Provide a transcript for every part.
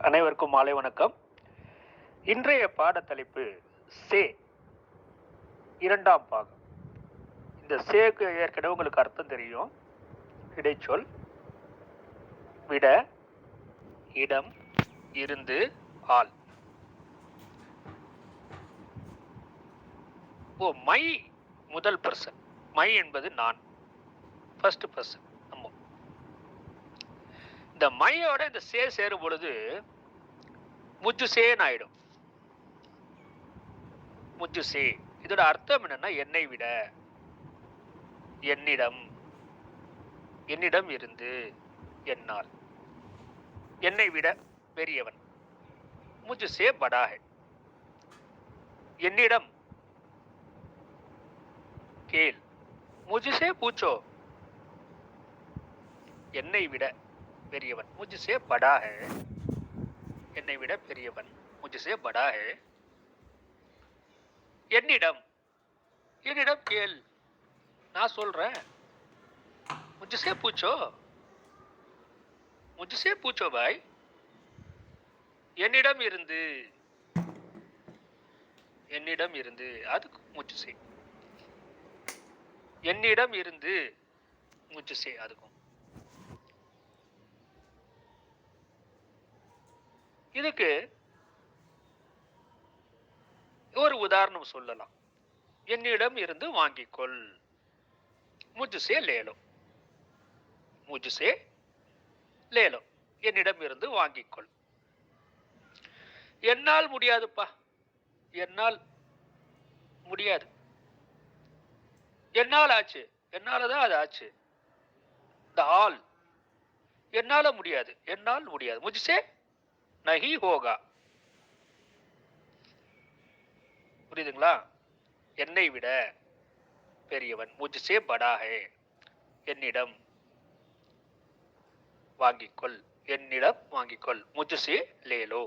அனைவருக்கும் மாலை வணக்கம். இன்றைய பாடத்தலைப்பு சே இரண்டாம் பாகம். இந்த சேக்கு ஏற்கனவே உங்களுக்கு அர்த்தம் தெரியும். இடைச்சொல், விட, இடம், இருந்து, ஆள். மை முதல் பர்சன். மை என்பது நான், ஃபர்ஸ்ட் பர்சன். நம்ம இந்த மையோட இந்த சே சேரும் பொழுது முஜ்ஜுசேன்னு ஆயிடும். முஜ்ஜுசே இதோட அர்த்தம் என்னன்னா என்னை விட, என்னிடம், என்னிடம் இருந்து, என்னால், என்னை விட பெரியவன். முஜ்ஜுசே படா ஹை. என்னிடம் கேள், முஜ்ஜுசே பூச்சோ. என்னை விட பெரியவன், முஜ்ஜுசே படா ஹை. என்னை விட பெரியவன், முஜ்ஜுசே படா ஹை. என்னிடம், என்னிடம் கேள், நான் சொல்றேன். முஜ்ஜுசே பூச்சோ, முஜ்ஜுசே பூச்சோ பாய். என்னிடம் இருந்து, என்னிடம் இருந்து, அதுக்கு முஜ்ஜுசே. என்னிடம் இருந்து முஜ்ஜுசே, அதுக்கும். இதுக்கு ஒரு உதாரணம் சொல்லலாம். என்னிடம் இருந்து வாங்கிக்கொள், முஜ்ஜுசே லேலோ. முஜ்ஜுசே லேலோ, என்னிடம் இருந்து வாங்கிக்கொள். என்னால் முடியாதுப்பா, என்னால் முடியாது. என்னால் ஆச்சு, என்னாலதான் அது ஆச்சு. இந்த ஆள் என்னால முடியாது, என்னால் முடியாது. முஜ்சே நஹி ஹோகா. புரியுதுங்களா? என்னை விட பெரியவன், முஜ்சே படா ஹை. என்னிடம் வாங்கிக்கொள், என்னிடம் வாங்கிக்கொள். முஜ்சே லேலோ.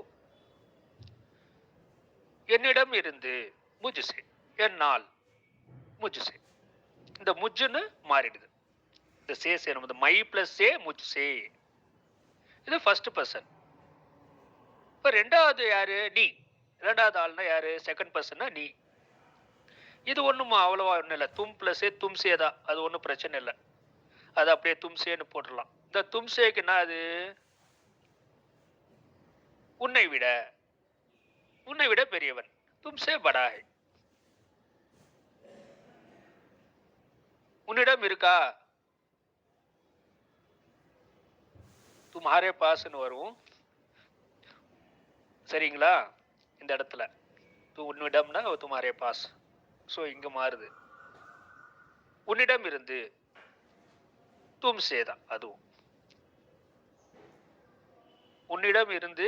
என்னிடம் இருந்து, முஜ்சே, என்னால், முஜ்சே. இந்த முஜ்ஜுன்னு மாறிடுது. இந்த சே சேரும், இந்த மை பிளஸ் சே முஜ்சே. இது ஃபர்ஸ்ட் பர்சன். இப்ப ரெண்டாவது யாரு? நீ. ரெண்டாவது ஆள்னா யாரு? செகண்ட் பர்சன்னா நீ. இது ஒண்ணும் அவ்வளவா ஒண்ணும் இல்லை. தும் பிளஸ் தும்சே தான். அது ஒன்றும் பிரச்சனை இல்லை. அது அப்படியே தும்சேன்னு போட்டுடலாம். இந்த தும்சேக்குன்னா அது உன்னை விட, உன்னை விட பெரியவன். தும்சே படா ஹை. உன்னிடம் இருக்கா? தும்ஹாரே பாஸ்ன்னு வரும். சரிங்களா? இந்த இடத்துல உன்னிடம்னா தும்ஹாரே பாஸ். ஸோ இங்க மாறுது. உன்னிடம் இருந்து தும்சே தான். அதுவும் உன்னிடம் இருந்து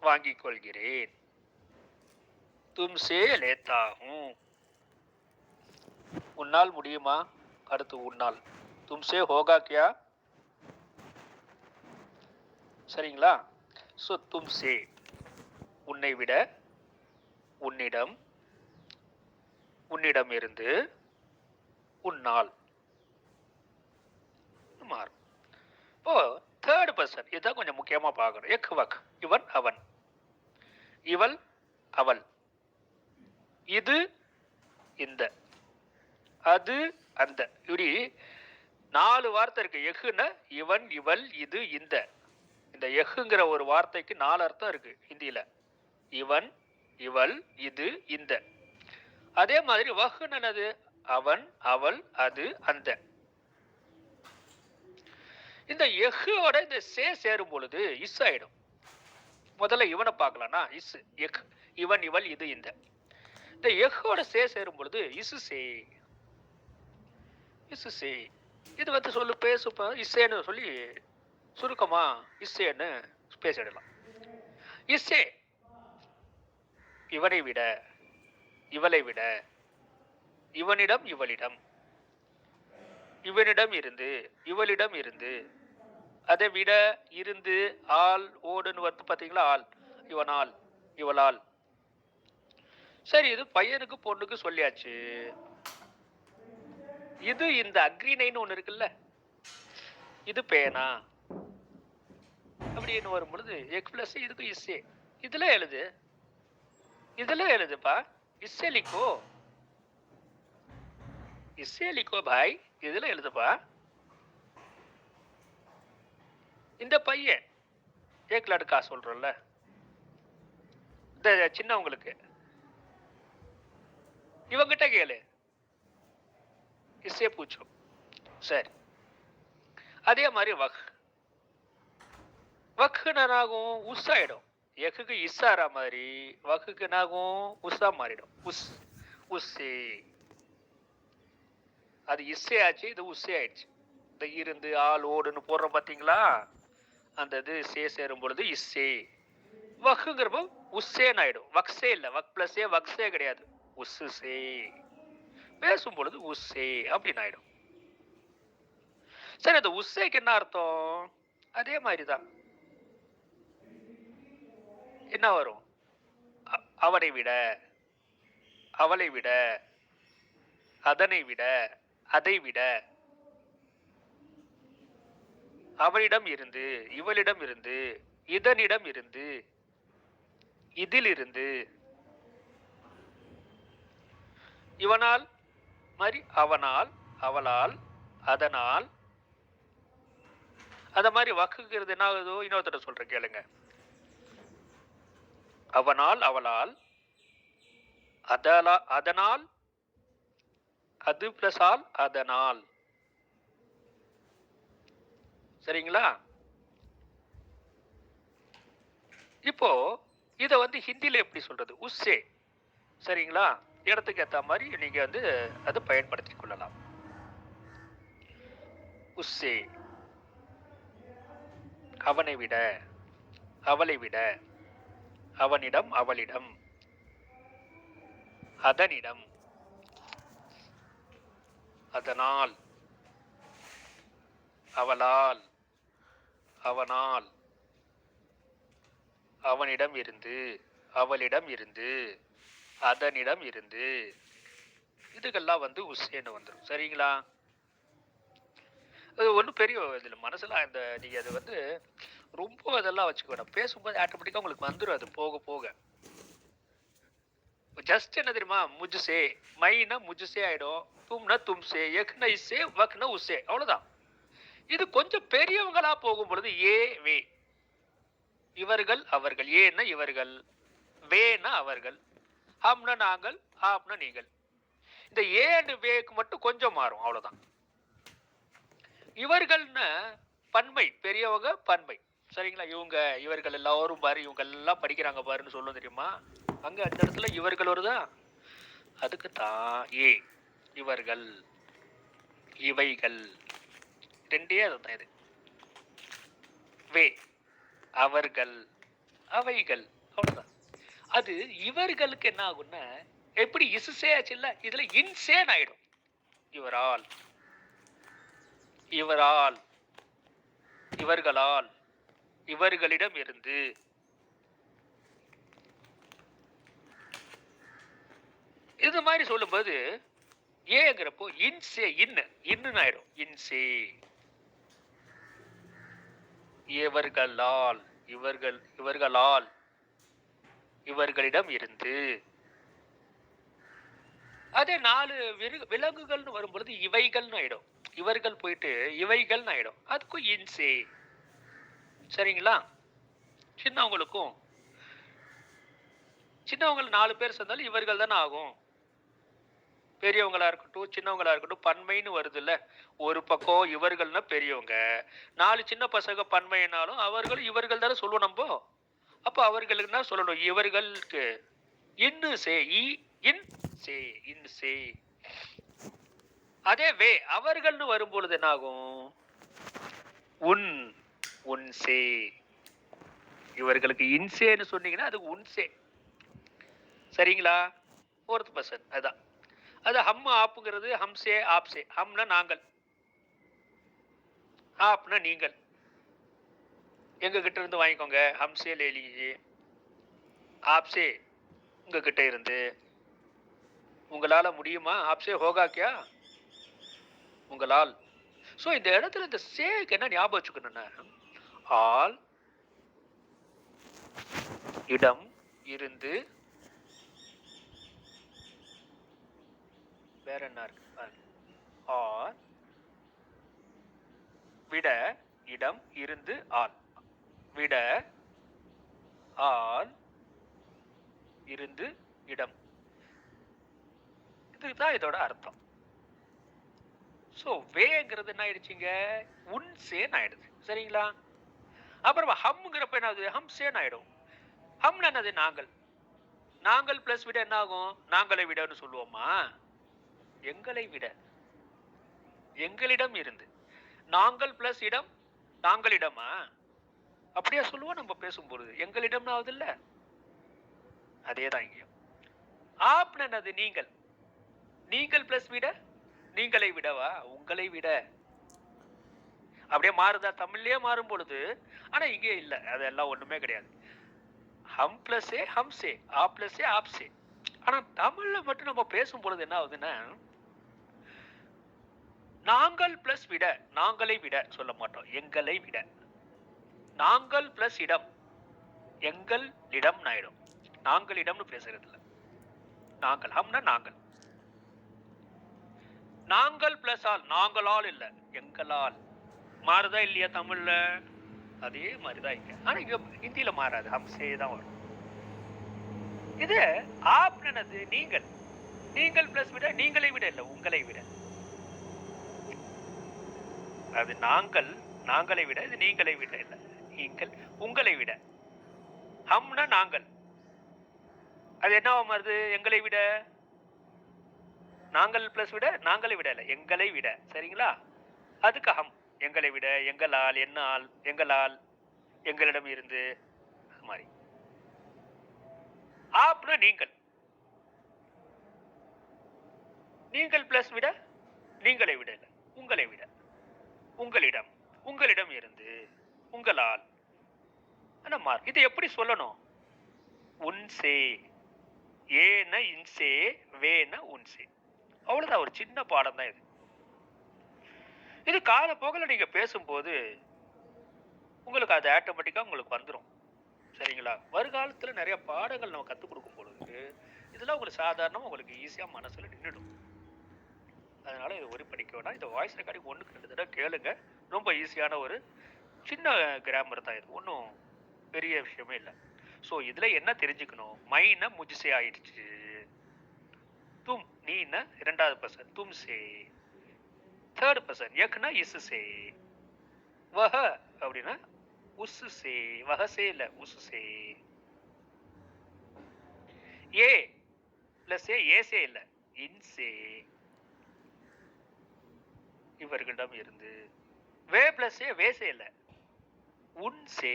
வாங்கிக் கொள்கிறேன். தும்சே லேத்தா ஹூம். உன்னால் முடியுமா? அடுத்து உன்னால். தும்சே ஹோகா கியா? சரிங்களா? சோ தும்சே உன்னை விட, உன்னிடம், உன்னிடம் இருந்து, உன்னால் மாறும். இப்போ தேர்ட் பர்சன், இதுதான் கொஞ்சம் முக்கியமா பார்க்கணும். எக் வக், இவன் அவன், இவள் அவள், இது இந்த, அது அந்த. இப்படி 4 வார்த்தை இருக்கு. எஃகுன்னா இவன், இவள், இது, இந்த. இந்த எஃகுங்கிற ஒரு வார்த்தைக்கு 4 அர்த்தம் இருக்கு ஹிந்தியில. இவன், இவள், இது, இந்த. அதே மாதிரி வஹ்ன்னு என்னது? அவன், அவள், அது, அந்த. இந்த எஃகோட இந்த சே சேரும் பொழுது இஸ் ஆயிடும். முதல்ல இவனை பார்க்கலாம்னா இஸ், எக், இவன், இவள், இது, இந்த. இந்த எஃகோட சே சேரும் பொழுது இசு சே, இசு சே. இது வந்து சொல்லு பேசுப்ப இசேன்னு சொல்லி சுருக்கமா இசேன்னு பேசிடலாம். இசே இவனை விட, இவளை விட, இவனிடம், இவளிடம், இவனிடம் இருந்து, இவளிடம் இருந்து, அதை விட, இருந்து, ஆள், ஓடுன்னு வந்து பாத்தீங்களா? ஆள், இவனால், இவளால். சரி, இது பையனுக்கு பொண்ணுக்கு சொல்லியாச்சு. இது இந்த அக்ரிணைன்னு ஒண்ணு இருக்குல்ல, இது பேனா. அப்படி அப்படின்னு வரும் பொழுது எக் பிளஸ் இதுக்கு இஸ்ஸே. இதுல எழுது, இதுல எழுதுப்பா. இஸ்ஸே லிக்கோ, இஸ்ஸே லிக்கோ பாய். இதுல எழுதுப்பா. இந்த பையன் ஏக் லடுக்கா சொல்றோம்ல, இந்த சின்னவங்களுக்கு, இவங்கிட்ட கேளு, இஸ்ஸே பூச்சோ. சரி, அதே மாதிரி வக், வக்கு என்னாகும், உஸ் ஆயிடும். எக்குக்கு இஸ்ஸாரா மாதிரி வக்குக்கு என்னாகும், உஸ்ஸா மாறிடும். உஸ், உஸ்ஸே. அது இஸ்ஸே ஆச்சு, இது உஸ்ஸே ஆயிடுச்சு. இந்த இருந்து ஆள் ஓடுன்னு போடுறோம் பாத்தீங்களா, அந்த இது சே சேரும் பொழுது இஸ்ஸே. வக்குங்கிறப்போ உஸ்ஸேன்னு ஆயிடும். வக்ஸே இல்ல, வக் பிளஸே வக்ஸே கிடையாது, உஸ்ஸே. பேசும் பொழுது உஸ்ஸே அப்படின்னு ஆயிடும். சரி, அந்த உஸ்ஸேக்கு என்ன அர்த்தம்? அதே மாதிரிதான் என்ன வரும், அவனை விட, அவளை விட, அதனை விட, அதை விட, அவளிடம் இருந்து, இவளிடம் இருந்து, இதனிடம் இருந்து, இதிலிருந்து, இவனால் மாதிரி அவனால், அவளால், அதனால். அத மாதிரி வக்குங்கிறது என்ன ஆகுதோ, இன்னொருத்தர சொல்றேன் கேளுங்க. அவனால், அவளால், அதனால், அது பிளஸ் ஆல், அதனால். சரிங்களா? இப்போ இத வந்து ஹிந்தில எப்படி சொல்றது, உஸ்ஸே. சரிங்களா? இடத்துக்கு ஏத்த மாதிரி நீங்க வந்து அதை பயன்படுத்திக் கொள்ளலாம். உஸ்ஸே, அவனை விட, அவளை விட, அவனிடம், அவளிடம், அதனிடம், அதனால், அவளால், அவனால், அவனிடம் இருந்து, அவளிடம் இருந்து, அதனிடம் இருந்து, இதுக்கெல்லாம் வந்து உஸ்ஸேன்னு வந்துடும். சரிங்களா? அது ஒன்றும் பெரிய இதுல மனசுல அந்த நீங்க அது வந்து ரொம்ப இதெல்லாம் வச்சுக்க வேண்டாம். பேசும்போது ஆட்டோமேட்டிக்கா உங்களுக்கு வந்துடும் அது போக போக. ஜஸ்ட் என்ன தெரியுமா, முஜ்சே, மைனா முஜ்சே ஆயிடும், தும்னா தும்சே, எக்னா இஸ்ஸே, வக்னா உஸ்ஸே, அவ்வளவுதான். இது கொஞ்சம் பெரியவங்களா போகும் பொழுது ஏ வே, இவர்கள் அவர்கள், ஏன்னா இவர்கள், வேனா அவர்கள், ஹம்னா நாங்கள், ஆப்னா நீங்கள். இந்த ஏ அண்ட் வேக்கு மட்டும் கொஞ்சம் மாறும், அவ்வளவுதான். இவர்கள்னு பன்மை, பெரியவங்க பன்மை. சரிங்களா? இவங்க, இவர்கள் எல்லாரும் பாரு, இவங்க எல்லாம் படிக்கிறாங்க பாருன்னு சொல்லும் தெரியுமா, அங்க அந்த இடத்துல இவர்கள் வருதா, அதுக்கு தான் ஏ. இவர்கள், இவைகள், ரெண்டே அதுதான். இது வே, அவர்கள், அவைகள், அவ்வளவுதான். அது இவர்களுக்கு என்ன ஆகும்னா, எப்படி இசுசே ஆச்சு இல்ல, இதுல இன்சேன் ஆயிடும். இவரால், இவரால், இவர்களால், இவர்களிடம் இருந்து, இது மாதிரி சொல்லும்போது ஏங்கிறப்போ இன்சே, இன்னு ஆயிடும். இன்சே, இவர்களால், இவர்கள், இவர்களால், இவர்களிடம் இருந்து. அதே 4 விலங்குகள்னு வரும்பொழுது இவைகள்னு ஆயிடும். இவர்கள் போயிட்டு இவைகள்னு ஆயிடும். அதுக்கும் இன்சே. சரிங்களா? சின்னவங்களுக்கும், சின்னவங்க 4 பேர் சேர்ந்தாலும் இவர்கள் தானே ஆகும். பெரியவங்களா இருக்கட்டும், சின்னவங்களா இருக்கட்டும், பன்மைன்னு வருது இல்ல. ஒரு பக்கம் இவர்கள்னா பெரியவங்க, 4 சின்ன பசங்க பன்மைனாலும் அவர்களும் இவர்கள் தானே சொல்லுவோம் நம்ம. அப்ப அவர்களுக்கு என்ன சொல்லணும், இவர்களுக்கு இன்னு சே, இன் சே, இன் சே. அதே வே, அவர்கள்னு வரும்பொழுது என்ன ஆகும், உன், உன் சே. இவர்களுக்கு இன்சேன்னு சொன்னீங்கன்னா அது உன்சே. சரிங்களா? 4th பர்சன் அதான். அது ஹம் ஆப்புங்கிறது ஹம்சே ஆப்சே. ஹம்னா நாங்கள், ஆப்னா நீங்கள். எங்க கிட்ட இருந்து வாங்கிக்கோங்க, ஹம்சே லே லீஜியே, ஆப்சே உங்க கிட்ட இருந்து. உங்களால முடியுமா, ஆப்சே ஹோகா கியா, உங்களால். சோ இந்த இடத்துல இந்த சேக்கு என்ன ஞாபகம் வச்சுக்கணும்னா, ஆல், இடம் இருந்து வேற என்ன இருக்கு பாருங்க. ஆர் விட இடம் இருந்து ஆல் விட ஆல் இருந்து இடம். இதுதான் இதோட அர்த்தம். சோ வேங்கிறது என்ன ஆயிடுச்சுங்க, உன் சேன் ஆயிடுது. சரிங்களா? அப்புறம் ஹம்ங்கிறப்ப என்ன ஆகுது, ஹம் சேன் ஆயிடும். ஹம்னா என்னது, நாங்கள். நாங்கள் பிளஸ் விட என்ன ஆகும், நாங்களை விடன்னு சொல்லுவோமா? எங்களை விட, எங்களிடம் இருந்து. நாங்கள் பிளஸ் இடம் நாங்களிடமா? அப்படியா சொல்லுவோம் நம்ம பேசும்பொழுது. எங்களிடம் ஆகுது இல்ல, அதேதான் இங்கேயும். ஆப்னா என்னது, நீங்கள். நீங்கள் பிளஸ் விட நீங்களை விடவா, உங்களை விட. அப்படியே மாறுதா, தமிழ்லயே மாறும் பொழுது. ஆனா இங்கே இல்ல, அதெல்லாம் ஒண்ணுமே கிடையாது. ஹம் plus A hmm say, ah plus A app சே. ஆனா தமிழ்ல மட்டும் நம்ம பேசும் பொழுது என்ன ஆகுதுன்னா, நாங்கள் பிளஸ் விட நாங்களை விட சொல்ல மாட்டோம், எங்களை விட. நாங்கள் பிளஸ் இடம் எங்கள் இடம் ஆயிடும். நாங்களிடம்னு பேசுறது இல்ல. நாங்கள் ஹம்னா நாங்கள். நாங்கள் பிளஸ் ஆல் நாங்களால் இல்ல, எங்களால். மாறுதா இல்லையா தமிழ்ல? அதே மாதிரிதான் இங்க. ஆனா இங்க ஹிந்தியில மாறாது, ஹம்சே தான் வரும். இது ஆப்னது நீங்கள். நீங்கள் பிளஸ் விட நீங்களை விட இல்ல, உங்களை விட. அது நாங்கள் நாங்களை விட, இது நீங்களை விட இல்ல, நீங்கள் உங்களை விட. ஹம்னா நாங்கள். அது என்னவா மாறுது, எங்களை விட. நாங்கள் பிளஸ் விட நாங்களை விட இல்ல, எங்களை விட. சரிங்களா? அதுக்கு ஹம். எங்களை விட, எங்களால், என்னால், எங்களால், எங்களிடம் இருந்து, அது மாதிரி. ஆப்னா நீங்கள். நீங்கள் பிளஸ் விட நீங்களை விட இல்ல, உங்களை விட. உங்களிடம், உங்களிடம் இருந்து, உங்களால். இது எப்படி சொல்லணும், உன்சே. ஏன இன்சே, வேன உன்சே. அவ்வளவுதான், ஒரு சின்ன பாடம் தான் இது. இது கால போகல நீங்க பேசும்போது உங்களுக்கு அது ஆட்டோமேட்டிக்கா உங்களுக்கு வந்துடும். சரிங்களா? வருகாலத்துல நிறைய பாடங்கள் நம்ம கத்துக் கொடுக்கும் பொழுது இதெல்லாம் உங்களுக்கு சாதாரணமா உங்களுக்கு ஈஸியா மனசுல நின்றுடும். அதனால இது ஒரு படிக்க வேண்டாம். இந்த வாய்ஸ் ரெக்கார்டிங் 1க்கு 2 தடவை கேளுங்க. ரொம்ப ஈஸியான ஒரு சின்ன கிராமர் தான் இது, ஒன்றும் பெரிய விஷயமே இல்லை. ஸோ இதுல என்ன தெரிஞ்சுக்கணும், மைன முஜ்சே ஆயிடுச்சு. தும் நீன இரண்டாவது பர்சன் தும் சே, தேர்ட் பர்சன் யக்னா இஸ் சே, வஹ அப்படின்னா உஸ் சே, வஹ சே இல்ல உஸ் சே. ஏ பிளஸ் ஏ சே இல்ல இன்சே, இவர்களிடம் இருந்து. வே பிளஸ் வேசே இல்ல உன்சே.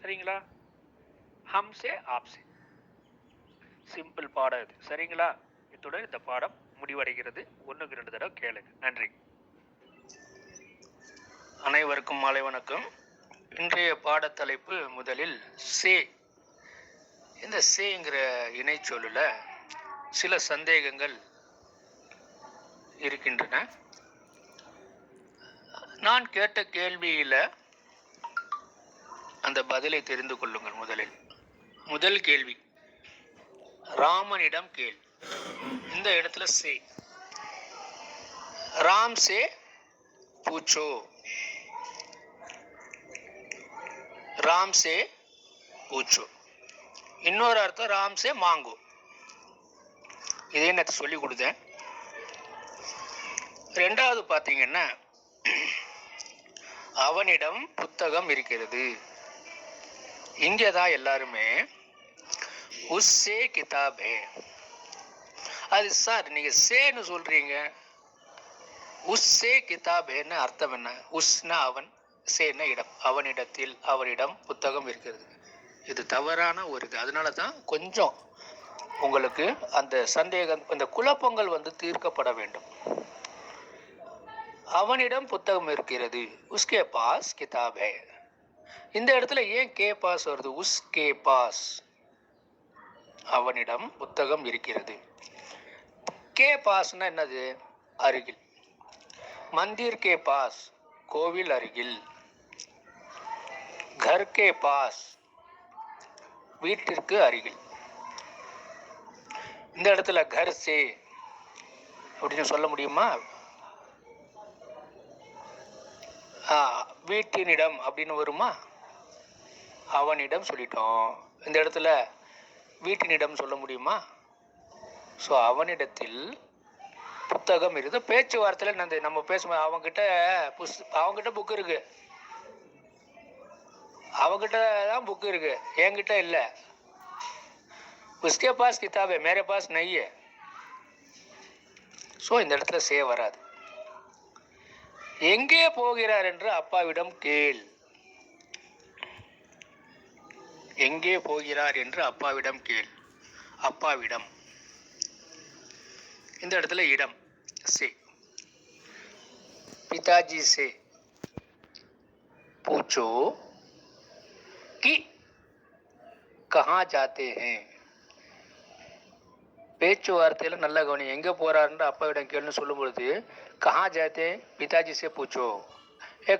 சரிங்களா? ஹம்சே ஆப்சே. சிம்பிள் பாடம் இது. சரிங்களா? இத்துடன் இந்த பாடம் முடிவடைகிறது. 1க்கு 2 தடவை கேளுங்க. நன்றி. அனைவருக்கும் மாலை வணக்கம். இன்றைய பாடத்தலைப்பு முதலில் சே. இந்த சேங்கிற இணை சொல்லுல சில சந்தேகங்கள் இருக்கின்றன. நான் கேட்ட கேள்வியில அந்த பதிலை தெரிந்து கொள்ளுங்கள். முதல் கேள்வி ராமனிடம் கேள். இந்த இடத்துல சே, ராம் சே பூச்சோ, ராம் சே பூச்சோ. இன்னொரு அர்த்தம் ராம் சே மாங்கோ. இதே நான் சொல்லி கொடுத்தேன். ரெண்டாவது பாத்தீங்கன்னா, அவனிடம் புத்தகம் இருக்கிறது. இங்கதான் எல்லாருமே உஸ்ஸே கிதாப் ஹே. அது சார் நீங்க சேன்னு சொல்றீங்க, உஸ்ஸே கிதாப் ஹேன்னு அர்த்தம் என்ன? உஸ்னா அவன், சேன்னா இடம். அவனிடத்தில், அவரிடம் புத்தகம் இருக்கிறது. இது தவறான ஒரு இது. அதனால தான் கொஞ்சம் உங்களுக்கு அந்த சந்தேகம், இந்த குழப்பங்கள் தீர்க்கப்பட வேண்டும். அவனிடம் புத்தகம் இருக்கிறது, உஸ்கே பாஸ் கிதாப் ஹே. இந்த இடத்துல ஏன் கே பாஸ் வருது? உஸ்கே பாஸ், அவனிடம் புத்தகம் இருக்கிறது. கே பாஸ்னா என்னது? அருகில். மந்திர் கே பாஸ், கோவில் அருகில். கர் கே பாஸ், வீட்டிற்கு அருகில். இந்த இடத்துல घर से அப்படின்னு சொல்ல முடியுமா? வீட்டினிடம் அப்படின்னு வருமா? அவனிடம் சொல்லிட்டோம். இந்த இடத்துல வீட்டினிடம் சொல்ல முடியுமா? ஸோ அவனிடத்தில் புத்தகம் இருக்குது. பேச்சுவார்த்தையில் நம்ம பேசும்போது அவங்ககிட்ட புக் இருக்கு, அவங்ககிட்ட தான் புக் இருக்கு, என்கிட்ட இல்லை. उसके पास किताब है, मेरे पास नहीं है. ஸோ இந்த இடத்துல சே வராது. எங்கே போகிறார் என்று அப்பாவிடம் கேள். எங்கே போகிறார் என்று அப்பாவிடம் கேள். அப்பாவிடம். இந்த இடத்துல இடம் से. पिताजी से पूछो कि कहाँ जाते हैं. பேச்சுவார்த்தையில் நல்ல கவனி. எங்கே போறாருன்ற அப்பாவிடம் கேள்னு சொல்லும் பொழுது कहाँ जाते हैं पिताजी से पूछो.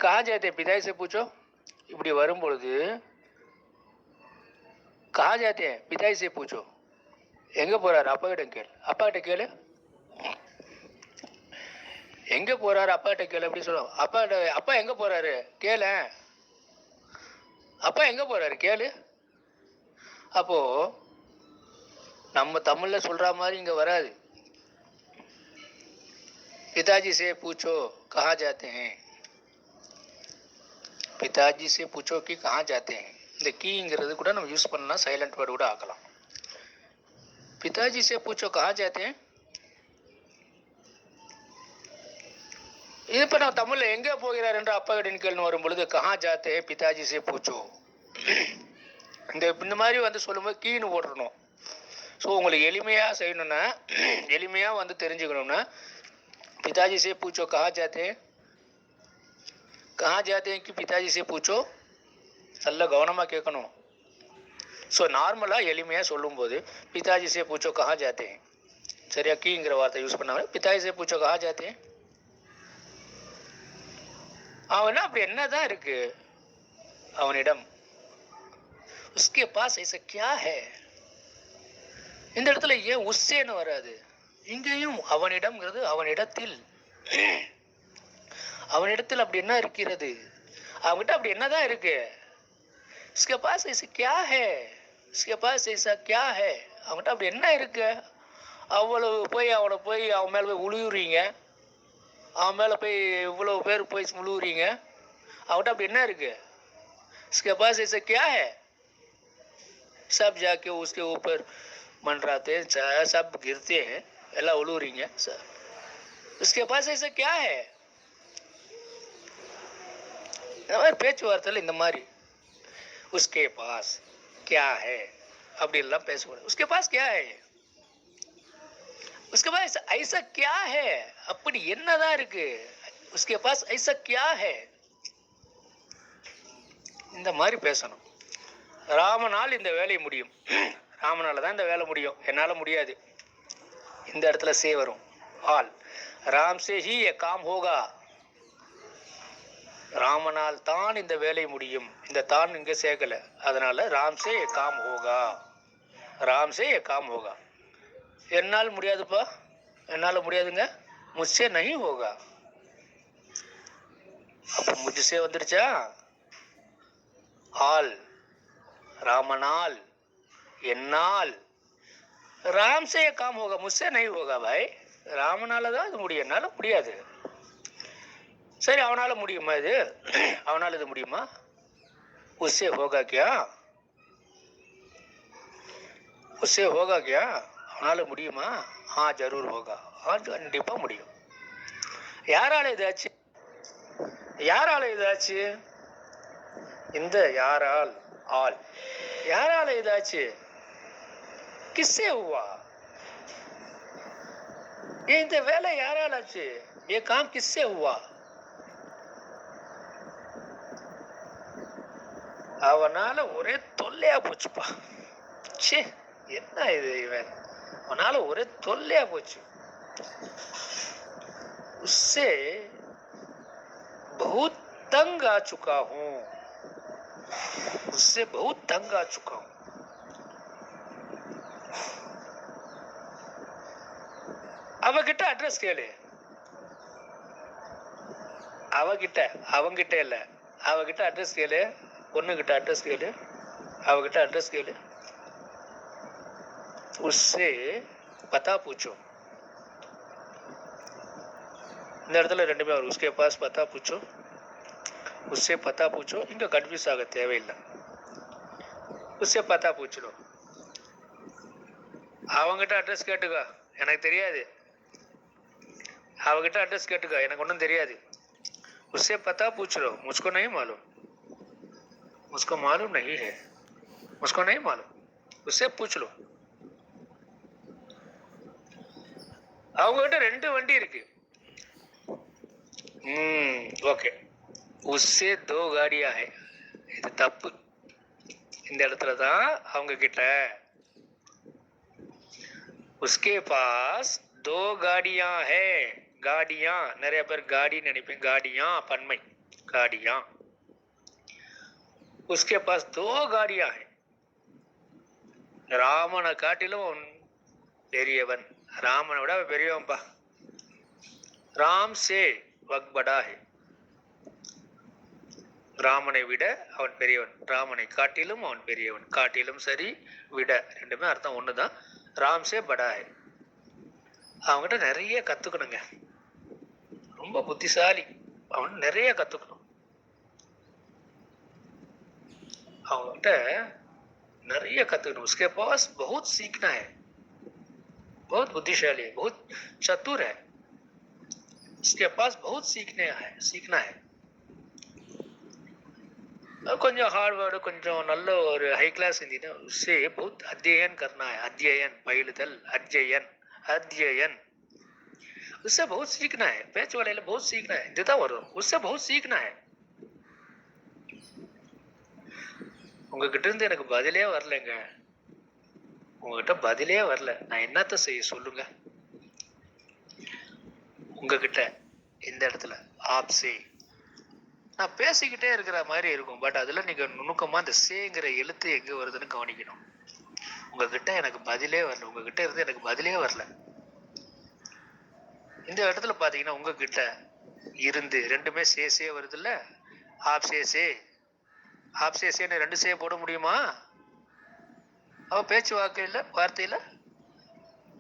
कहाँ जाते हैं पिताजी से पूछो. இப்படி வரும் பொழுது कहाँ जाते हैं पिताजी से पूछो. எங்கே போறாரு அப்பாவிடம் கேள். அப்பா கிட்ட கேளு. எங்க போறாரு அப்பா கிட்ட கேளு அப்படி சொல்லுவோம். அப்பா எங்க போறாரு கேளு. அப்பா எங்க போறாரு கேளு. அப்போ நம்ம தமிழ்ல சொல்ற மாதிரி இங்க வராது. पिताजी से पूछो कहाँ जाते हैं. पिताजी से पूछो कि कहाँ जाते हैं. இந்த கீங்கிறது கூட நம்ம யூஸ் பண்ணலாம், சைலண்ட் வேர்டு கூட ஆக்கலாம். पिताजी से पूछो कहाँ जाते हैं. இது இப்போ நான் தமிழில் எங்கே போகிறார் என்று அப்பா கிட்ட கேள்வி வரும் பொழுது கஹா ஜாத்தே பிதாஜி சே பூச்சோ. இந்த மாதிரி சொல்லும்போது கீன்னு போட்டுறணும். ஸோ உங்களுக்கு எளிமையாக செய்யணும்னா, எளிமையாக தெரிஞ்சுக்கணும்னா பிதாஜி சே பூச்சோ கஹா ஜாத்தே கி பிதாஜி சே பூச்சோ. நல்ல கவனமாக கேட்கணும். ஸோ நார்மலாக எளிமையாக சொல்லும்போது பிதாஜி சே பூச்சோ கஹா ஜாத்தே. சரியா? கீங்கிற வார்த்தை யூஸ் பண்ணாமல் பிதாஜி சே பூச்சோ கஹா ஜாத்தே. அவனா அப்படி என்னதான் இருக்கு அவனிடம். उसके पास ऐसा क्या है. இந்த இடத்துல ஏன் உஸ்ஸேன்னு வராது? இங்கேயும் அவனிடம்ங்கிறது அவனிடத்தில். அவனிடத்தில் அப்படி என்ன இருக்கிறது? அவன்கிட்ட அப்படி என்னதான் இருக்கு? उसके पास ऐसा क्या है. उसके पास ऐसा क्या है. அவன்கிட்ட அப்படி என்ன இருக்கு? அவ்வளவு அவனை போய் அவன் மேல போய் உழுவுறீங்க, அவன் மேலே போய் இவ்வளோ பேர் போய் முழுவுறீங்க. அவன்கிட்ட அப்படி என்ன இருக்கு? इसके पास ऐसा क्या है. सब जाके उसके ऊपर मंडराते हैं, सब गिरते हैं, எல்லாம் உழுவுறீங்க. उसके पास ऐसा क्या है. இந்த மாதிரி பேச்சுவார்த்தையில் இந்த மாதிரி उसके पास क्या है அப்படி எல்லாம் பேசக்கூடாது. उसके पास क्या है. उसके पास ऐसा क्या है. அப்படி என்னதான் இருக்கு? उसके पास ऐसा क्या है. இந்த மாதிரி பேசணும். ராமனால் இந்த வேலை முடியும். ராமனால தான் இந்த வேலை முடியும், என்னால முடியாது. இந்த இடத்துல சே வரும். ஆல் ராம் சே ஹி ये काम होगा. ராமனால் தான் இந்த வேலை முடியும். இந்த தான் இங்க சேர்க்கல, அதனால ராம் சே ये काम होगा. ராம் சே ये काम होगा. என்னால் முடியாதுப்பா, என்னால முடியாதுங்க. முझसे नहीं होगा. அப்ப முझसे வந்துருச்சா? ஆல் ராமனால், என்னால். ராம் சே काम होगा, मुझसे नहीं होगा भाई. ராமனால தான் இது முடியும், என்னால முடியாது. சரி, அவனால முடியுமா இது? அவனால இது முடியுமா? उससे होगा क्या. उससे होगा क्या. அவனால முடியுமா? हाँ जरूर होगा. हाँ கண்டிப்பா முடியும். யாரால இதாச்சு? யாரால இதாச்சு? இந்த யாரால் ஆல். யாரால இதாச்சு? किससे हुआ. இந்த வேலை யாரால ஆச்சு? ये काम किससे हुआ. அவனால ஒரே தொல்லையா போச்சுப்பா. ச்சே, என்ன இது இவன், அவனால ஒரே தொல்லையா போச்சு. उससे बहुत तंग आ चुका हूं. उससे बहुत तंग आ चुका हूं. அவகிட்ட அட்ரஸ் கேளு. அவகிட்ட, அவங்கிட்ட இல்ல, அவகிட்ட அட்ரஸ் கேளு. பொண்ணுகிட்ட அட்ரஸ் கேளு. அவகிட்ட அட்ரஸ் கேளு. उससे पता पूछो. இந்த இடத்துல ரெண்டுமே வரும். उसके पास पता पूछो, उससे पता पूछो. இங்க கன்ஃபியூஸ் ஆக தேவையில்லை. उससे पता पूछो. அவங்கிட்ட அட்ரஸ் கேட்டுக்கோ, எனக்கு தெரியாது. அவகிட்ட அட்ரஸ் கேட்டுக்கோ, எனக்கு ஒன்றும் தெரியாது. उससे पता पूछ लो, मुझको नहीं मालूम. मुझको मालूम नहीं है, मुझको नहीं मालूम. उससे पूछ लो. அவங்ககிட்ட 2 வண்டி இருக்கு. ஓகே. उससे 2 गाड़ियां है. இது தப்பு. இந்த இடத்துல தான் அவங்க கிட்ட उसके पास 2 गाड़ियां है. गाड़ियां நிறைய பேர் गाड़ी நினைப்பேன். गाड़ियां பன்மை. गाड़ियां. उसके पास 2 गाड़ियां है. ராமனை காட்டிலும் பெரியவன். ராமனை விட பெரியவன்பா. ராம் சே வக் படா ஹை. ராமனை விட அவன் பெரியவன். ராமனை காட்டிலும் அவன் பெரியவன். காட்டிலும் சரி, விட ரெண்டுமே அர்த்தம் ஒண்ணுதான். ராம் சே படா ஹை. அவன்கிட்ட நிறைய கத்துக்கணுங்க. ரொம்ப புத்திசாலி. அவன் நிறைய கத்துக்கணும். அவன்கிட்ட நிறைய கத்துக்கணும். उसके पास बहुत सीखना है. बहुत बुद्धिशाली है, बहुत चतुर है. उसके पास बहुत सीखना है. கொஞ்சம் ஹார்ட் வேர்டு, கொஞ்சம் நல்ல ஒரு ஹை கிளாஸ் ஹிந்தினா उससे बहुत अध्ययन करना है. अध्ययन பயிலுதல். अध्ययन अध्ययन. उससे बहुत सीखना है. பேச்சு வலையில बहुत सीखना है இதுதான் வரும். उससे बहुत सीखना है. உங்ககிட்ட இருந்து எனக்கு பதிலே வரலங்க. உங்ககிட்ட பதிலே வரல, நான் என்னத்த செய்ய சொல்லுங்க. உங்ககிட்ட இந்த இடத்துல ஆப்சே நான் பேசிக்கிட்டே இருக்கிற மாதிரி இருக்கும். பட் அதுல நீங்க நுணுக்கமா அந்த சேங்கிற எழுத்து எங்க வருதுன்னு கவனிக்கணும். உங்ககிட்ட எனக்கு பதிலே வரல. உங்ககிட்ட இருந்து எனக்கு பதிலே வரல. இந்த இடத்துல பாத்தீங்கன்னா உங்ககிட்ட இருந்து ரெண்டுமே சே வருது இல்ல. ஆப்சே ஆப்சேன்னு 2 சே போட முடியுமா? அவ பேச்சு வார்த்தையில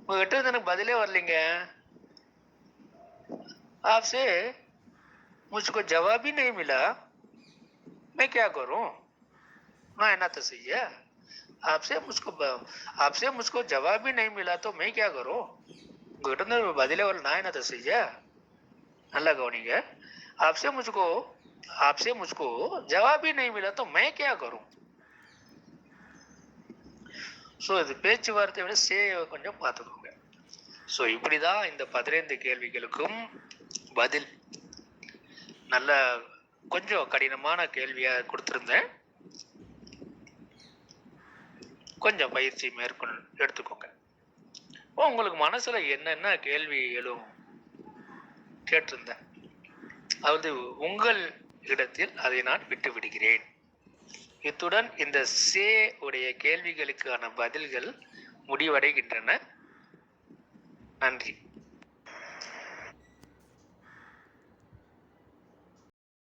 உங்ககிட்ட இருந்து எனக்கு பதிலே வரலைங்க. आपसे मुझको जवाब ही नहीं मिला, मैं क्या करूं? ना है ना तो सही है. आपसे मुझको जवाब ही नहीं मिला तो मैं क्या करूं? घटना बदले वाला ना है ना तो सही है. நல்லா கவனிங்க. आपसे मुझको जवाब ही नहीं मिला तो मैं क्या करूं? ஸோ இது பேச்சுவார்த்தை விட சே கொஞ்சம் பார்த்துக்கோங்க. ஸோ இப்படிதான் இந்த 15 கேள்விகளுக்கும் பதில். நல்ல கொஞ்சம் கடினமான கேள்வியா கொடுத்திருந்தேன். கொஞ்சம் பயிற்சி எடுத்துக்கோங்க. உங்களுக்கு மனசுல என்னென்ன கேள்வி எழும் கேட்டிருந்தேன். அதாவது உங்கள் இடத்தில் அதை நான் விட்டு விடுகிறேன். இத்துடன் இந்த சே உடைய கேள்விகளுக்கான பதில்கள் முடிவடைகின்றன. நன்றி.